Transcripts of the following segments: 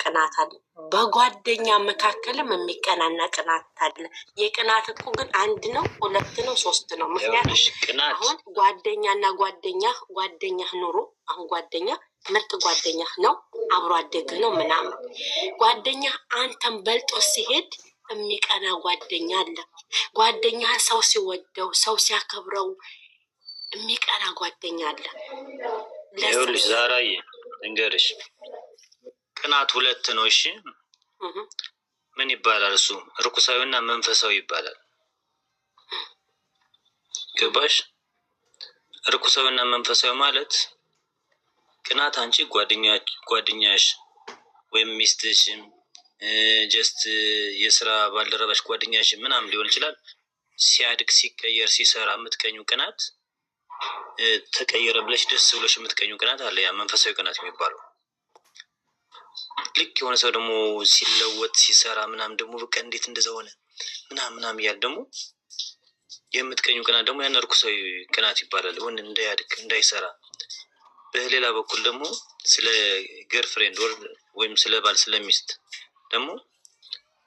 ቅናት አለ። በጓደኛ መካከልም የሚቀናና ቅናት አለ። የቅናት እኮ ግን አንድ ነው፣ ሁለት ነው፣ ሶስት ነው። ምክንያቱም አሁን ጓደኛና ጓደኛ ኑሮ አሁን ጓደኛ ምርጥ ጓደኛ ነው፣ አብሮ አደግ ነው ምናምን። ጓደኛ አንተን በልጦ ሲሄድ የሚቀና ጓደኛ አለ። ጓደኛ ሰው ሲወደው ሰው ሲያከብረው የሚቀና ጓደኛ አለ። ይኸውልሽ ዛራዬ እንገርሽ ቅናት ሁለት ነው። እሺ ምን ይባላል? እሱ ርኩሳዊና መንፈሳዊ ይባላል። ገባሽ? ርኩሳዊና መንፈሳዊ ማለት ቅናት አንቺ ጓደኛሽ ወይም ሚስትሽም ጀስት የስራ ባልደረባሽ ጓደኛሽ ምናምን ሊሆን ይችላል። ሲያድግ ሲቀየር ሲሰራ የምትቀኙ ቅናት ተቀየረ ብለሽ ደስ ብሎሽ የምትቀኙ ቅናት አለ። ያ መንፈሳዊ ቅናት የሚባለው። ልክ የሆነ ሰው ደግሞ ሲለወጥ ሲሰራ ምናምን ደግሞ በቃ እንዴት እንደዛ ሆነ ምናምን እያለ ደግሞ የምትቀኙ ቅናት ደግሞ ያን ርኩሳዊ ቅናት ይባላል። ሆን እንዳያድግ እንዳይሰራ። በሌላ በኩል ደግሞ ስለ ገርፍሬንድ ወይም ስለ ባል ስለሚስት ደግሞ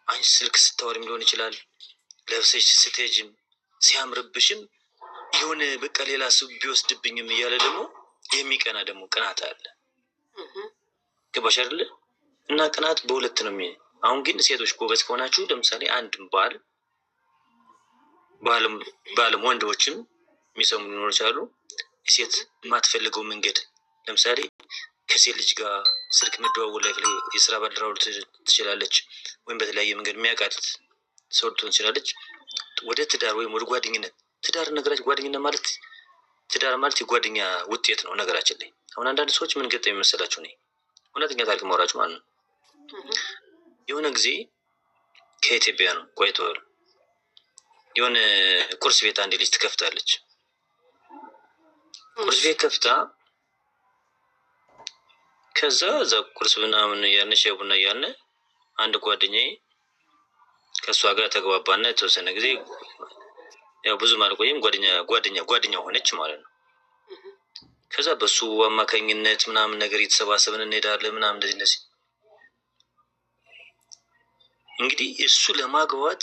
አንቺ ስልክ ስታወሪም ሊሆን ይችላል፣ ለብሰሽ ስትሄጂም ሲያምርብሽም የሆነ በቃ ሌላ ሰው ቢወስድብኝም እያለ ደግሞ የሚቀና ደግሞ ቅናት አለ። ገባሽ አይደለ? እና ቅናት በሁለት ነው። አሁን ግን ሴቶች ጎበዝ ከሆናችሁ ለምሳሌ አንድ ባልም ወንዶችም የሚሰሙ ሊኖሩ ይችላሉ። ሴት የማትፈልገው መንገድ ለምሳሌ ከሴት ልጅ ጋር ስልክ መደዋወል ላይ የስራ ባልደረባ ትችላለች፣ ወይም በተለያየ መንገድ የሚያውቃት ሰው ልትሆን ትችላለች። ወደ ትዳር ወይም ወደ ጓደኝነት ትዳር ነገራችን ጓደኝነት ማለት ትዳር ማለት የጓደኛ ውጤት ነው። ነገራችን ላይ አሁን አንዳንድ ሰዎች ምን ገጠመኝ መሰላችሁ? እኔ እውነተኛ ታሪክ ማውራችሁ ማለት ነው። የሆነ ጊዜ ከኢትዮጵያ ነው ቆይተዋል። የሆነ ቁርስ ቤት አንድ ልጅ ትከፍታለች። ቁርስ ቤት ከፍታ ከዛ እዛ ቁርስ ምናምን እያልን ሻይ ቡና እያልን አንድ ጓደኛዬ ከእሷ ጋር ተግባባና የተወሰነ ጊዜ ያው ብዙም አልቆይም ጓደኛ ሆነች ማለት ነው። ከዛ በሱ አማካኝነት ምናምን ነገር እየተሰባሰብን እንሄዳለን ምናምን እንደዚህ እንግዲህ እሱ ለማግባት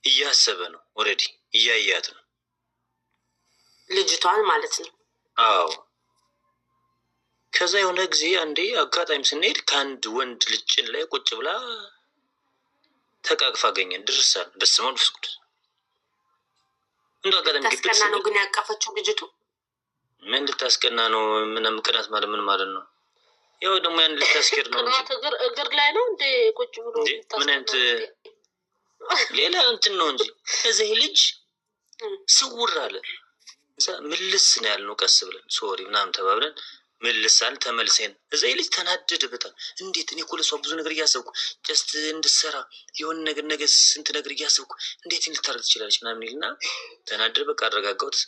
እያሰበ ነው። ኦልሬዲ እያያት ነው ልጅቷን ማለት ነው። አዎ። ከዛ የሆነ ጊዜ አንዴ አጋጣሚ ስንሄድ ከአንድ ወንድ ልጅ ጭን ላይ ቁጭ ብላ ተቃቅፋ አገኘን። ድርሳል በስመ አብ ቅዱስ እንደ አጋጣሚ ታስቀና ነው ግን ያቀፈችው ልጅቱ። ምን ልታስቀና ነው? ምንም ቅናት ማለት ምን ማለት ነው? ያው ደግሞ ያን ልታስኬድ ነው እንጂ እግር ላይ ነው እንደ ቁጭ ብሎ ምን እንት ሌላ እንትን ነው እንጂ እዚህ ልጅ ስውር አለ። ምልስ ነው ያልነው። ቀስ ብለን ሶሪ ምናምን ተባብለን መልሳል ተመልሰን እዚህ ልጅ ተናደደ በጣም። እንዴት እኔ እኮ ለሷ ብዙ ነገር እያሰብኩ ጀስት እንድትሰራ የሆነ ነገር ስንት ነገር እያሰብኩ እንዴት ልታረግ ትችላለች ምናምን ይልና ተናደደ። በቃ አረጋጋሁት።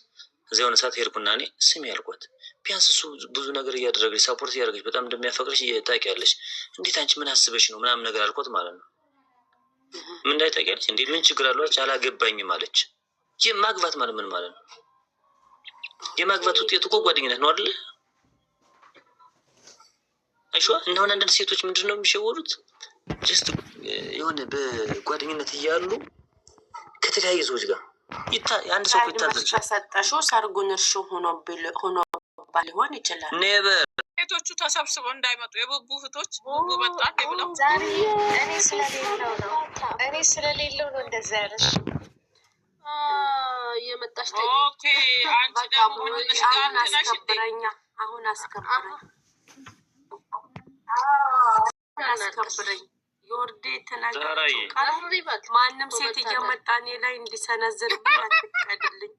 እዚያ የሆነ ሰዓት ሄድኩና እኔ ስሚ ያልኳት፣ ቢያንስ እሱ ብዙ ነገር እያደረገች ሳፖርት እያደረገች በጣም እንደሚያፈቅርሽ ታውቂያለሽ፣ እንዴት አንቺ ምን አስበሽ ነው ምናምን ነገር አልኳት ማለት ነው። ምን እንዳይ ታውቂያለሽ እንዴ? ምን ችግር አለች? አላገባኝም አለች። የማግባት ማለት ምን ማለት ነው? የማግባት ውጤቱ እኮ ጓደኝነት ነው አይደል? አይሻ እና አንዳንድ ሴቶች ምንድነው የሚሸወሩት? ጀስት የሆነ በጓደኝነት እያሉ ከተለያየ ሰዎች ጋር አንድ ሰው ተሰጠሽው ሰርጉን እርሾ ሆኖ ሊሆን ይችላል። ኔቨር ሴቶቹ ተሰብስበው እንዳይመጡ የቡቡ እህቶች ቡቡ መጣ ብለው ዛሬ እኔ ስለሌለው ነው እንደዛ ያለሽ። የመጣሽ ኦኬ። አንቺ ደግሞ ምንሽ ጋር ነሽ? አሁን አስከብረኝ ዮርዴ ተናገረች። ማንም ሴት እየመጣኔ ላይ እንዲሰነዝር አትቀድልኝ።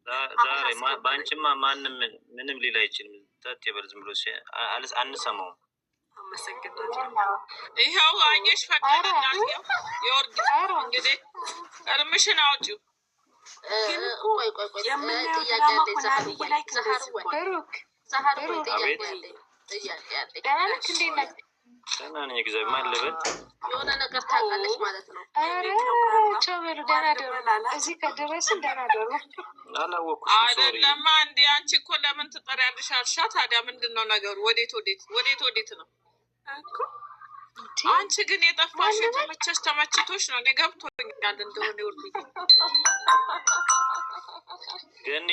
ዛሬ በአንቺማ ማንም ምንም ሊል አይችልም። ታት ይበል ዝም ብሎ አንሰማውም። አመሰግናለሁ። ይኸው አየሽ ፈቀደላት። ዮርዴ እንግዲህ እርምሽን አውጪው። ግን ቆይ የምናየው ድራማ ኮላሊቡ ላይ ደህና ነኝ እግዚአብሔር ይመስገን። የሆነ ነገር ታውቃለች ማለት ነው። ቸበሩ ደህና ደሩ። እዚህ ከደረስን ደህና ደሩ። አላወኩሽም። አይደለም እንዴ አንቺ እኮ ለምን ትጠሪያለሽ አልሻ። ታዲያ ምንድን ነው ነገሩ? ወዴት ነው እኮ አንቺ ግን የጠፋሽ ተመችቶሽ ነው። እኔ ገብቶኛል እንደሆነ ይወርድ ግን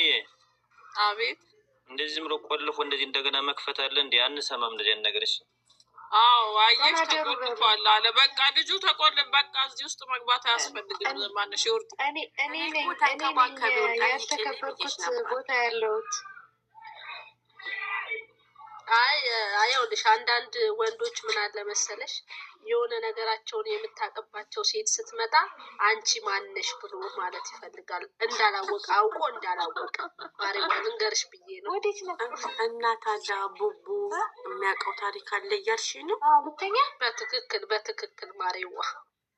አቤት እንደዚህ ምሮ ቆልፎ እንደዚህ እንደገና መክፈት አለ እንዴ? አንሰማም እንደዚህ ነገርሽ። አዎ አየሽ ተቆልፏል አለ። በቃ ልጁ ተቆልፍ በቃ እዚህ ውስጥ መግባት አያስፈልግም። ማንሽ ይወርድ እኔ ያልተከበርኩት ቦታ ያለሁት አይውልሽ አንዳንድ ወንዶች ምን አለ መሰለሽ የሆነ ነገራቸውን የምታቀባቸው ሴት ስትመጣ አንቺ ማነሽ ብሎ ማለት ይፈልጋል። እንዳላወቀ አውቆ እንዳላወቀ ማሪዋ ልንገርሽ ብዬ ነው። ወዴት ነው እናት አለ ቡቡ የሚያውቀው ታሪክ አለ እያልሽ ነው? ሁለተኛ በትክክል ማሪዋ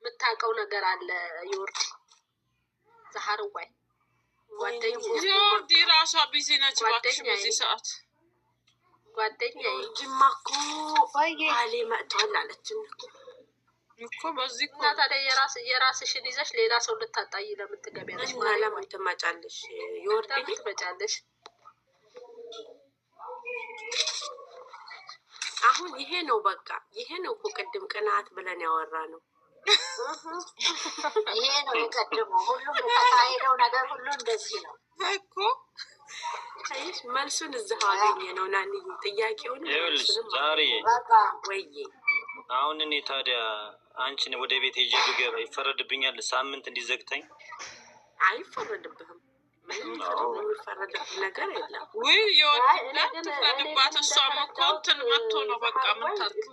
የምታውቀው ነገር አለ። ይወርድ ዛሃርዋይ ጓደኛ ራሷ ቢዚ ነች እባክሽ በዚህ ሰዓት ጓደኛዬ ጅማ እኮ ባሌ መጥቷል አለችን እኮ በዚህ እኮ። እና ታዲያ የራስሽን ይዘሽ ሌላ ሰው ልታጣይ ለምን ትገቢያለሽ? ለምን ትመጫለሽ? ይወርድ ትመጫለሽ። አሁን ይሄ ነው በቃ ይሄ ነው እኮ ቅድም ቅናት ብለን ያወራ ነው። ይሄ ነው የቀድሞ ሁሉም የተካሄደው ነገር ሁሉ እንደዚህ ነው እኮ። መልሱን እዛው አገኘ ነው ናንዬ ጥያቄውን ዛሬ ወይ አሁን እኔ ታዲያ አንቺን ወደ ቤት ሄጄ ብገባ ይፈረድብኛል? ሳምንት እንዲዘግተኝ አይፈረድብህም። ምንም የሚፈረድብህ ነገር የለም። ውይ የወድለት ትፍረድባት። እሷም እኮ እንትን መጥቶ ነው በቃ ምን ታርግ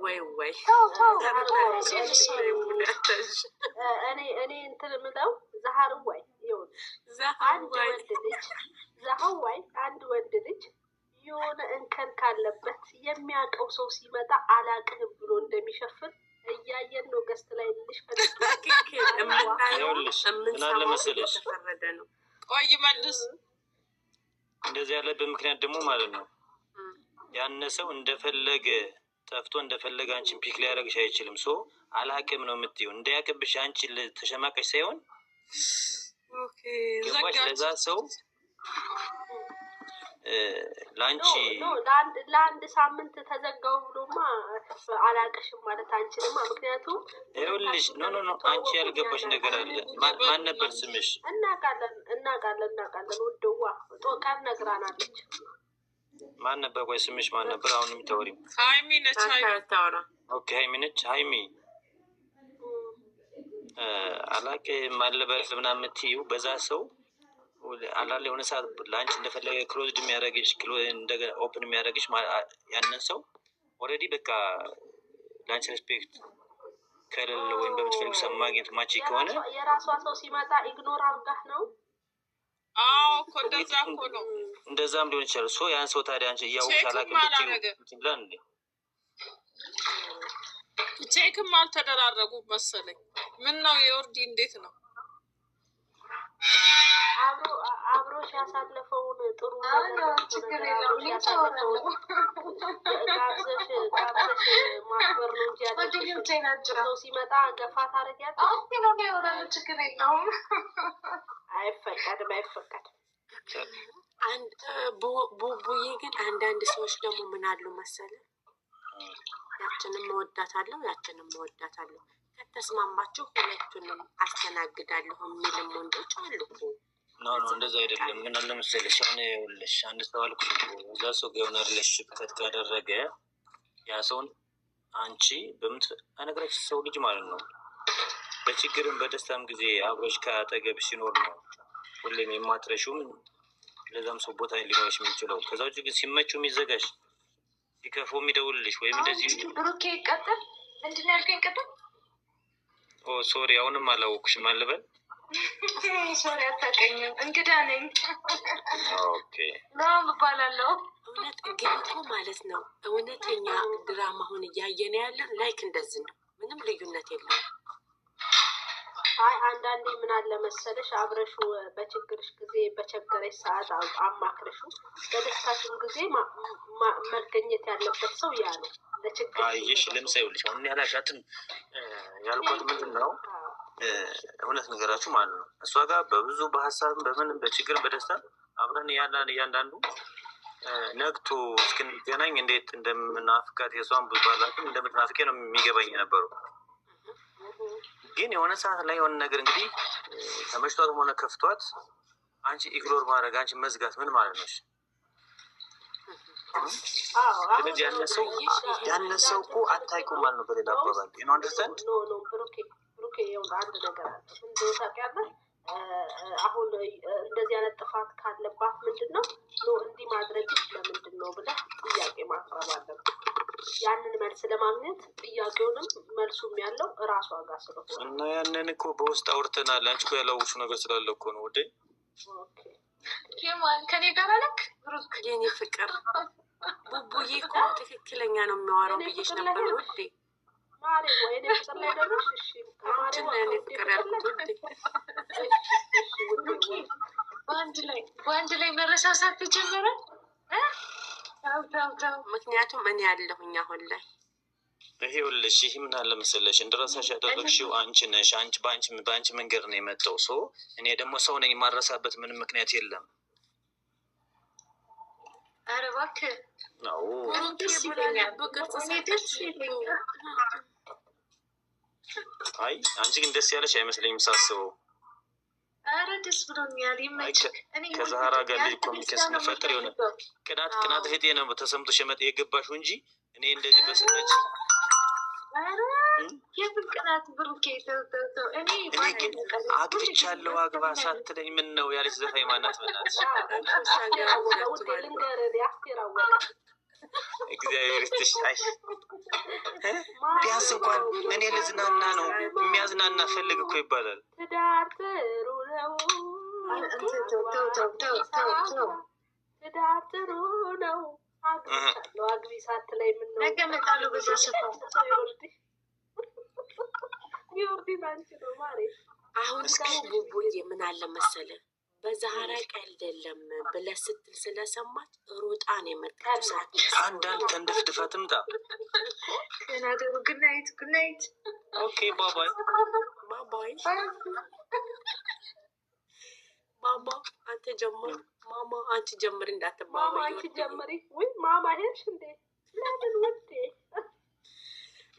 ወይ እኔ እንትን ምለው ዛሃርዋይ አንድ ወንድ ልጅ የሆነ እንከን ካለበት የሚያውቀው ሰው ሲመጣ አላቅህም ብሎ እንደሚሸፍን እያየን ነው። ገስት ላይ ልሽ ተፈረደ ነው። ቆይ መልስ እንደዚህ ያለበት ምክንያት ደግሞ ማለት ነው ያነ ሰው እንደፈለገ ጠፍቶ እንደፈለገ አንቺን ፒክ ሊያደርግሽ አይችልም። ሶ አላቅም ነው የምትይው። እንዳያቅብሽ አንቺ ተሸማቀሽ ሳይሆን ገባሽ ለዛ ሰው ላንቺ ለአንድ ሳምንት ተዘጋው ብሎማ አላቅሽም ማለት አንችልማ። ምክንያቱም ይኸውልሽ ኖ አንቺ ያልገባሽ ነገር አለ። ማን ነበር ስምሽ? እናውቃለን ወደዋ ጦቃን ነግራናለች። ማን ነበር? ቆይ ስምሽ ማን ነበር? አሁን የምታወሪው ሃይሚ ነች። ኦኬ ሃይሚ ነች። ሃይሚ አላቅም አለበል ምናምን የምትይው በዛ ሰው አላለ የሆነ ሰዓት ለአንቺ እንደፈለገ ክሎዝድ የሚያደርግሽ እንደገና ኦፕን የሚያደርግሽ ያንን ሰው ኦልሬዲ በቃ ለአንቺ ሬስፔክት ከሌለ ወይም በምትፈልጉ ሰው ማግኘት ማቺ ከሆነ የራሷ ሰው ሲመጣ ኢግኖር አድርጋህ ነው። አዎ እኮ እንደዛ እኮ ነው። እንደዛም ሊሆን ይችላል። ሶ ያን ሰው ታዲያ አንቺ እያወቅሽ አላውቅም ብትይው እንዴ? ቼክም አልተደራረጉም መሰለኝ። ምን ነው የወርዲ እንዴት ነው አብሮሽ ያሳለፈውን ጥሩ ችግር የለውም ጋብዘሽ ማክበር ነው እንጂ ያለው ሲመጣ ገፋ ታደርጊያለሽ። ችግር የለውም። አይፈቀድም። ቡቡዬ ግን አንዳንድ ሰዎች ደግሞ ምን አሉ መሰለ ያችንም መወዳታለሁ ከተስማማችሁ ሁለቱንም አስተናግዳለሁ የሚልም ወንዶች አሉ እኮ። ኖ እንደዛ አይደለም። ምን አለ መሰለሽ አሁን ይኸውልሽ አንድ ሰው አልኩሽ እዛ ሰው የሆነ ሪሌሽንሽፕ ካደረገ ያ ሰውን አንቺ በነገራችን ሰው ልጅ ማለት ነው በችግርም በደስታም ጊዜ አብሮሽ ከአጠገብ ሲኖር ነው ሁሌም የማትረሺውም ለዛም ሰው ቦታ ሊኖርሽ የሚችለው። ከዛ ውጭ ግን ሲመችው የሚዘጋሽ ሲከፋው የሚደውልልሽ ወይም እንደዚህ ብሩኬ ይቀጥል ምንድን ያልከኝ ቅድም? ሶሪ አሁንም አላወኩሽም አልበል። ሶሪ አታውቀኝም፣ እንግዳ ነኝ። ኦኬ ነው እባላለሁ። እውነት ግንቶ ማለት ነው። እውነተኛ ድራማ አሁን እያየን ያለን ላይክ እንደዚህ ነው። ምንም ልዩነት የለውም። አይ አንዳንዴ ምን አለ መሰለሽ አብረሹ በችግርሽ ጊዜ በቸገረሽ ሰዓት አማክረሹ በደስታሽም ጊዜ መገኘት ያለበት ሰው ያ ነው። ለችግር አይሽ ለምሳሌ ይኸውልሽ አሁን ያላሻትን ያልኳት ምንድን ነው እውነት ነገራችሁ ማለት ነው። እሷ ጋር በብዙ በሀሳብም በምንም በችግር በደስታ አብረን ያለን እያንዳንዱ ነግቶ እስክንገናኝ እንዴት እንደምናፍቃት የሷን ብዙ ባላቅም እንደምትናፍቄ ነው የሚገባኝ ነበሩ። ግን የሆነ ሰዓት ላይ የሆነ ነገር እንግዲህ ተመችቷትም ሆነ ከፍቷት አንቺ ኢግኖር ማድረግ አንቺ መዝጋት ምን ማለት ነው? ስለዚህ ያንን ሰው እኮ አታውቂውም ማለት ነው። በሌላ አባባል ነው አንደርስታንድ ብሩኬ አንድ ነገር አለ እንደው ታውቂያለሽ። አሁን እንደዚህ አይነት ጥፋት ካለባት ምንድን ነው እንዲህ ማድረግ ለምንድን ነው ብለህ ጥያቄ ማቅረብ አለብህ። ያንን መልስ ለማግኘት ጥያቄውንም መልሱም ያለው እራሷ ጋር ስለሆነ እና ያንን እኮ በውስጥ አውርተናል። አንቺ እኮ ያላወቅሽው ነገር ስላለ እኮ ነው ወደ ከኔ ጋር አለክ ብሩክ የኔ ፍቅር ቡቡዬ እኮ ትክክለኛ ነው የሚያወራው ብዬሽ ነበር ውዴ። ማሬ ወይ ፍቅር ላይ ደረሽ? እሺ አንቺን እኔ ፍቅር ያልኩት ውዴ በአንድ ላይ መረሳሳት ተጀመረ። ምክንያቱም እኔ ያለሁኝ አሁን ላይ ይኸውልሽ፣ ይህ ምን አለ መሰለሽ እንድረሳሽ ያደረግሽው አንቺ ነሽ። አንቺ በአንቺ መንገድ ነው የመጣው ሰው። እኔ ደግሞ ሰው ነኝ፣ የማረሳበት ምንም ምክንያት የለም። ኧረ እባክህ ነው አይ አንቺ ግን ደስ ያለሽ አይመስለኝም ሳስበው። ኧረ ደስ ብሎኛል። ይመችህ። ከዛህራ ጋር ልጅ ኮሚኒኬሽን ስንፈጥር የሆነ ቅናት እህቴ ነው ተሰምቶሽ የገባሽው እንጂ እኔ እንደዚህ በስነች የምን ቅናት ብሩኬ? ተው እኔ ግን አግብቻለሁ አግባ ሳትለኝ ምን ነው ያለች ዘፋኝ ማናት? በናት እግዚአብሔር ይስጥሽ። አይ ቢያንስ እንኳን እኔ ልዝናና ነው የሚያዝናና ፈልግ እኮ ይባላል። ትዳር ጥሩ ነው፣ ትዳር ጥሩ ነው። አግቢ ሳትለኝ ምን ነው ነገ እመጣለሁ በዛ ሰፈር አሁን እስኪ ቡቡዬ ምን አለ መሰለህ በዛህራ ቀልድ የለም ብለህ ስትል ስለሰማች ሩጣን የመጣችው አንዳንድ ተንደፍድፋ ትምጣ። ናደሩ ጉናይት ጉናይት። ኦኬ ባባይ ባባይ ማማ አንተ ጀምር፣ ማማ አንቺ ጀምር እንዳትባባይ። ማማ አንቺ ጀምሪ። ወይ ማማ ሄድሽ እንዴ? ለምን ወዴ?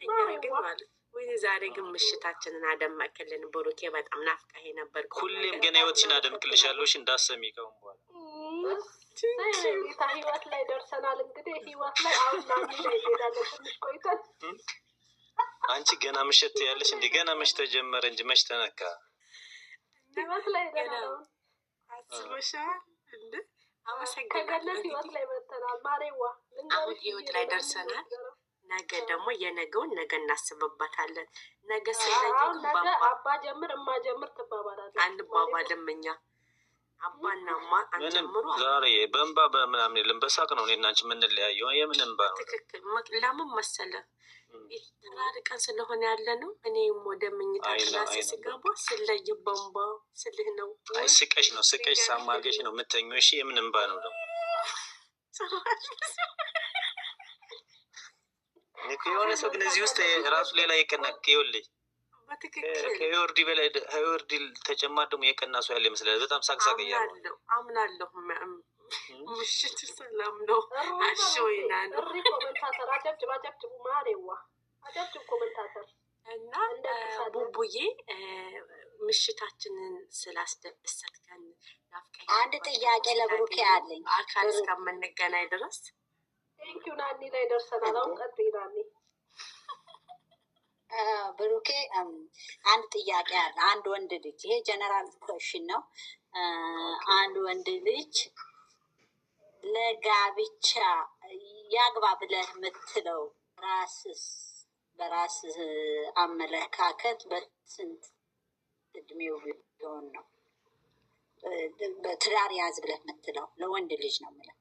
እኛ ግን ማለት ወይ ዛሬ ግን ምሽታችንን አደመቅልን። ብሩኬ በጣም ናፍቀኸኝ ነበር። ሁሌም ገና ህይወትሽን አደምቅልሻለሁ እንዳሰሚ ከሆን በኋላ ህይወት ላይ ደርሰናል። እንግዲህ ህይወት ላይ አሁን ላይ ሄዳለን። ትንሽ ቆይተን አንቺ ገና ምሽት ያለሽ እንዲ ገና መች ተጀመረ እንጂ መች ተነካ። ህይወት ላይ ደርሰናል። አስበሻ እንደ ከገነት ህይወት ላይ መተናል። ማሬዋ አሁን ህይወት ላይ ደርሰናል። ነገ ደግሞ የነገውን ነገ እናስብበታለን። ነገ ስለዚህ ነገ አባ ጀምር እማ ጀምር ትባባላለች። አንባባልም እኛ አባና እማ አንጀምሩ። ዛሬ በእንባ በምናምን የለም በሳቅ ነው እኔና አንቺ የምንለያየው። የምን እንባ ነው? ትክክል። ለምን መሰለህ ተራርቀን ስለሆነ ያለ ነው። እኔም ወደ መኝታ ክላሴ ስገባ ስለይ በእንባ ስልህ ነው። አይ ስቀሽ ነው ስቀሽ ሳማርገሽ ነው የምተኘው። እሺ የምን እንባ ነው ደግሞ? የሆነ ሰው ግን እዚህ ውስጥ ራሱ ሌላ የቀና ይኸውልሽ ከወርዲ በላይ ወርዲ ተጨማሪ ደግሞ የቀና ሰው ያለ ይመስላል። በጣም ሳቅሳቅ እያለ አምናለሁ። ምሽት ሰላም ነው። አሾይና ነው ኮመንታተር አጨብጭቡ ማሬዋ አጨብጭቡ ኮመንታተር እና ቡቡዬ ምሽታችንን ስላስደሰትከን ናፍቀኝ። አንድ ጥያቄ ለብሩኬ አለኝ። አካል እስከምንገናኝ ድረስ ቴንኪው ናኒ ላይ ደርሰናል። አሁን ቀጥይ ናኒ። ብሩኬ አንድ ጥያቄ አለ። አንድ ወንድ ልጅ ይሄ ጀነራል ኮሽን ነው። አንድ ወንድ ልጅ ለጋብቻ ያግባ ብለህ የምትለው በራስህ አመለካከት በስንት እድሜው ቢሆን ነው በትዳር ያዝ ብለህ የምትለው? ለወንድ ልጅ ነው የምለው።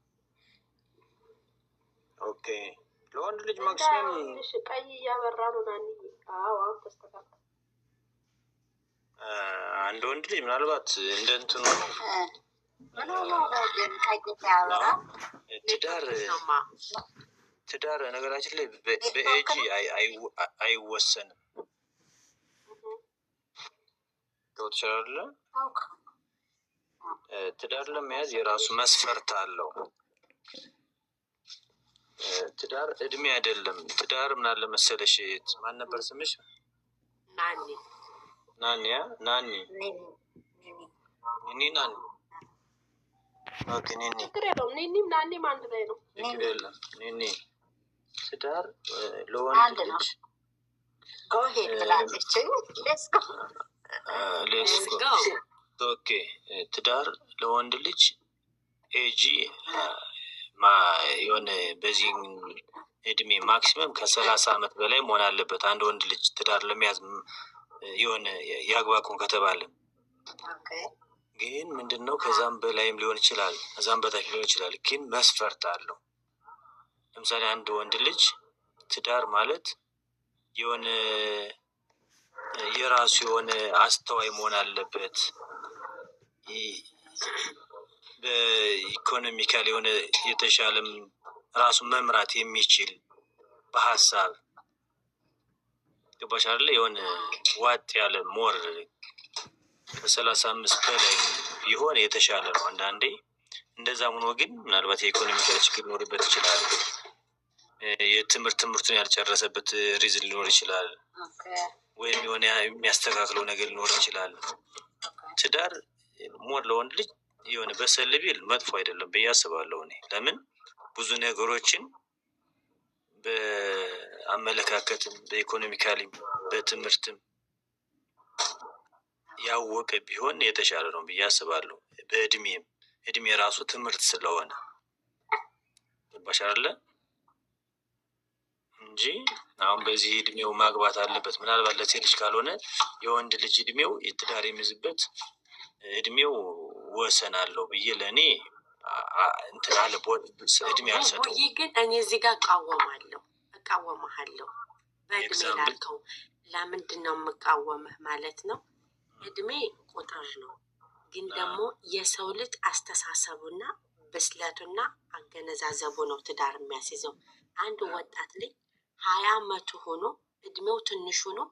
ኦኬ ለወንድ ልጅ ማክሲመም ቀይ እያበራ ነው ናኒ። አዎ አሁን ተስተካከለ። አንድ ወንድ ልጅ ምናልባት እንደ እንትኑ ትዳር ነገራችን ላይ በኤጂ አይወሰንም። ገብቶሻል? ትዳር ለመያዝ የራሱ መስፈርት አለው። ትዳር እድሜ አይደለም። ትዳር ምን አለ መሰለሽ፣ ማን ነበር ስምሽ? ናኒ ናኒያ ናኒ ኒኒ ናኒ ኒኒ ችግር የለውም። ኒኒም ናኒም አንድ ላይ ነው። ችግር የለም። ኒኒ ትዳር ለወንድ ልጅ ኦኬ ትዳር ለወንድ ልጅ ኤጂ የሆነ በዚህ እድሜ ማክሲመም ከ30 ዓመት በላይ መሆን አለበት። አንድ ወንድ ልጅ ትዳር ለመያዝ የሆነ ያግባኩን ከተባለ ግን ምንድነው ከዛም በላይም ሊሆን ይችላል፣ ከዛም በታች ሊሆን ይችላል። ግን መስፈርት አለው። ለምሳሌ አንድ ወንድ ልጅ ትዳር ማለት የሆነ የራሱ የሆነ አስተዋይ መሆን አለበት። በኢኮኖሚካል የሆነ የተሻለም ራሱን መምራት የሚችል በሀሳብ ገባሽ አይደለ? የሆነ ዋጥ ያለ ሞር ከ35 በላይ ቢሆን የተሻለ ነው። አንዳንዴ እንደዛም ሆኖ ግን ምናልባት የኢኮኖሚካል ችግር ሊኖርበት ይችላል። ትምህርቱን ያልጨረሰበት ሪዝን ሊኖር ይችላል። ወይም የሆነ የሚያስተካክለው ነገር ሊኖር ይችላል። ትዳር ሞር ለወንድ ልጅ የሆነ በሰል ቢል መጥፎ አይደለም ብዬ አስባለሁ እኔ። ለምን ብዙ ነገሮችን በአመለካከትም በኢኮኖሚካሊም በትምህርትም ያወቀ ቢሆን የተሻለ ነው ብዬ አስባለሁ። እድሜ ራሱ ትምህርት ስለሆነ ባሻለ እንጂ አሁን በዚህ እድሜው ማግባት አለበት ምናልባት ለሴት ልጅ ካልሆነ የወንድ ልጅ እድሜው የትዳር የሚይዝበት እድሜው ወሰን አለው ብዬ ለእኔ እንትን አለ እድሜ አልሰጠው። ግን እኔ እዚህ ጋር እቃወምሃለሁ በእድሜ ላልከው። ለምንድን ነው የምቃወምህ ማለት ነው? እድሜ ቁጥር ነው። ግን ደግሞ የሰው ልጅ አስተሳሰቡና ብስለቱና አገነዛዘቡ ነው ትዳር የሚያስይዘው። አንድ ወጣት ልጅ 20 ዓመቱ ሆኖ እድሜው ትንሹ ነው፣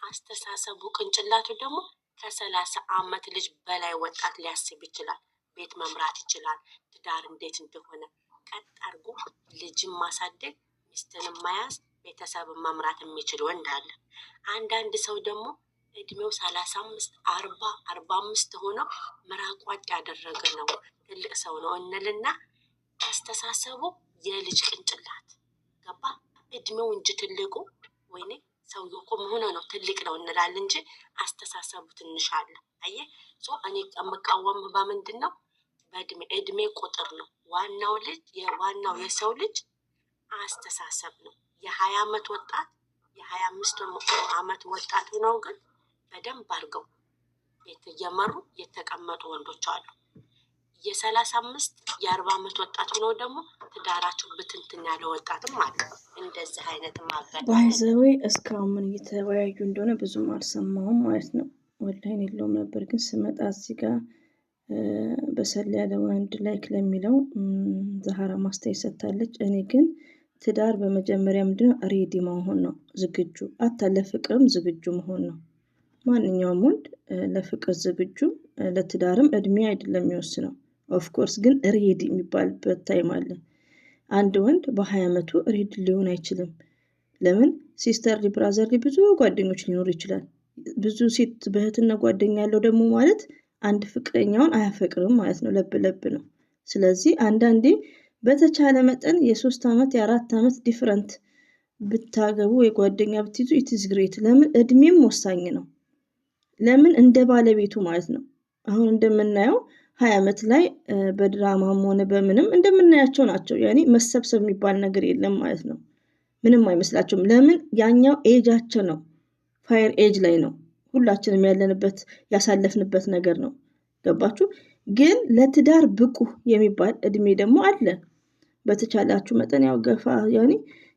አስተሳሰቡ ቅንጭላቱ ደግሞ ከ30 ዓመት ልጅ በላይ ወጣት ሊያስብ ይችላል። ቤት መምራት ይችላል። ትዳር እንዴት እንደሆነ ቀጥ አድርጎ ልጅን ማሳደግ፣ ሚስትንም መያዝ፣ ቤተሰብን መምራት የሚችል ወንድ አለ። አንዳንድ ሰው ደግሞ እድሜው 35 40 45 ሆነው ምራቅ ዋጥ ያደረገ ነው፣ ትልቅ ሰው ነው እንልና አስተሳሰቡ የልጅ ቅንጭላት ገባ። እድሜው እንጂ ትልቁ ወይኔ ሰውዬው እኮ መሆኑ ነው ትልቅ ነው እንላለን እንጂ አስተሳሰቡ ትንሽ አለ። አየህ እኔ የምቃወም በምንድን ነው? እድሜ ቁጥር ነው። ዋናው የሰው ልጅ አስተሳሰብ ነው። የ20 ዓመት ወጣት የ25 ዓመት ወጣት ሆነው ግን በደንብ አድርገው እየመሩ የተቀመጡ ወንዶች አሉ። የ35 የ40 ዓመት ወጣት ሆነው ደግሞ ትዳራቸው ብትንትን ያለ ወጣትም አለ። እንደዚህ አይነት ባይዘዌ እስካሁን ምን እየተወያዩ እንደሆነ ብዙም አልሰማሁም ማለት ነው። ወላሂ የለውም ነበር ግን ስመጣ እዚህ ጋር በሰል ያለ ወንድ ላይክ ለሚለው ዛህራ ማስተያየት ሰጥታለች። እኔ ግን ትዳር በመጀመሪያ ምንድነው ሬዲ መሆን ነው፣ ዝግጁ ለፍቅርም ዝግጁ መሆን ነው። ማንኛውም ወንድ ለፍቅር ዝግጁ፣ ለትዳርም እድሜ አይደለም የሚወስነው። ኦፍኮርስ ግን ሬዲ የሚባልበት ታይም አለ። አንድ ወንድ በ20 ዓመቱ ሬዲ ሊሆን አይችልም። ለምን? ሲስተርሊ ብራዘርሊ ብዙ ጓደኞች ሊኖሩ ይችላል። ብዙ ሴት በእህትና ጓደኛ ያለው ደግሞ ማለት አንድ ፍቅረኛውን አያፈቅርም ማለት ነው። ለብ ነው። ስለዚህ አንዳንዴ በተቻለ መጠን የ3 ዓመት የ4 ዓመት ዲፍረንት ብታገቡ የጓደኛ ብትይዙ ኢትዝ ግሬት። ለምን? እድሜም ወሳኝ ነው። ለምን? እንደ ባለቤቱ ማለት ነው። አሁን እንደምናየው 20 ዓመት ላይ በድራማም ሆነ በምንም እንደምናያቸው ናቸው። ያኔ መሰብሰብ የሚባል ነገር የለም ማለት ነው። ምንም አይመስላቸውም። ለምን? ያኛው ኤጃቸው ነው፣ ፋየር ኤጅ ላይ ነው። ሁላችንም ያለንበት ያሳለፍንበት ነገር ነው። ገባችሁ? ግን ለትዳር ብቁ የሚባል እድሜ ደግሞ አለ። በተቻላችሁ መጠን ያው ገፋ ያኔ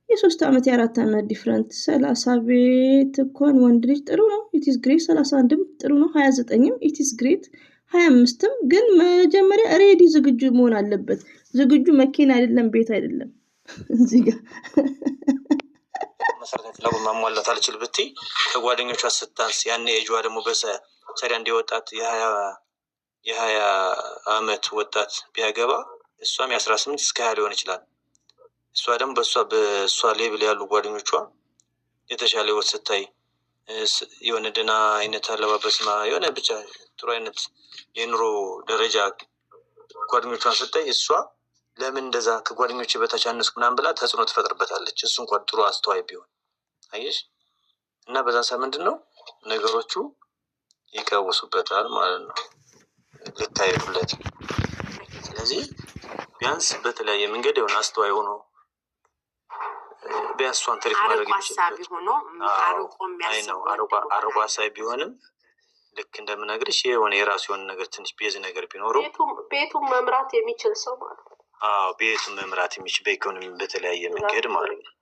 የ3 ዓመት የ4 ዓመት ዲፍረንት 30 ቤት እንኳን ወንድ ልጅ ጥሩ ነው፣ ኢትስ ግሬት። 31ም ጥሩ ነው፣ 29ም ኢትስ ግሬት፣ 25ም ግን መጀመሪያ ሬዲ ዝግጁ መሆን አለበት። ዝግጁ መኪና አይደለም፣ ቤት አይደለም። እዚህ ጋር መሰረታዊ ፍላጎት ማሟላት አልችል ብትይ ከጓደኞቿ ስታንስ ያኔ ኤጇ ደግሞ በሰሪያ እንዲወጣት የ20 ዓመት ወጣት ቢያገባ እሷም የ18 እስከ 20 ሊሆን ይችላል። እሷ ደግሞ በእሷ ሌብል ያሉ ጓደኞቿ የተሻለ ህይወት ስታይ የሆነ ደህና አይነት አለባበስ የሆነ ብቻ ጥሩ አይነት የኑሮ ደረጃ ጓደኞቿን ስታይ እሷ ለምን እንደዛ ከጓደኞች በታች አነስኩ ምናምን ብላ ተጽዕኖ ትፈጥርበታለች። እሱ እንኳን ጥሩ አስተዋይ ቢሆን አየሽ። እና በዛ ሰዓት ምንድን ነው ነገሮቹ ይቀውሱበታል ማለት ነው፣ ልታይሉለት። ስለዚህ ቢያንስ በተለያየ መንገድ የሆነ አስተዋይ ሆኖ ቢያንስ እሷን ትሪት ማድረግ ይችላል ሆኖ አርቆ ሀሳቢ ቢሆንም ልክ እንደምነግርሽ የሆነ የራሱ የሆነ ነገር ትንሽ ቤዝ ነገር ቢኖረው ቤቱን መምራት የሚችል ሰው ማለት ነው። ቤቱን መምራት የሚችል በኢኮኖሚ በተለያየ መንገድ ማለት ነው።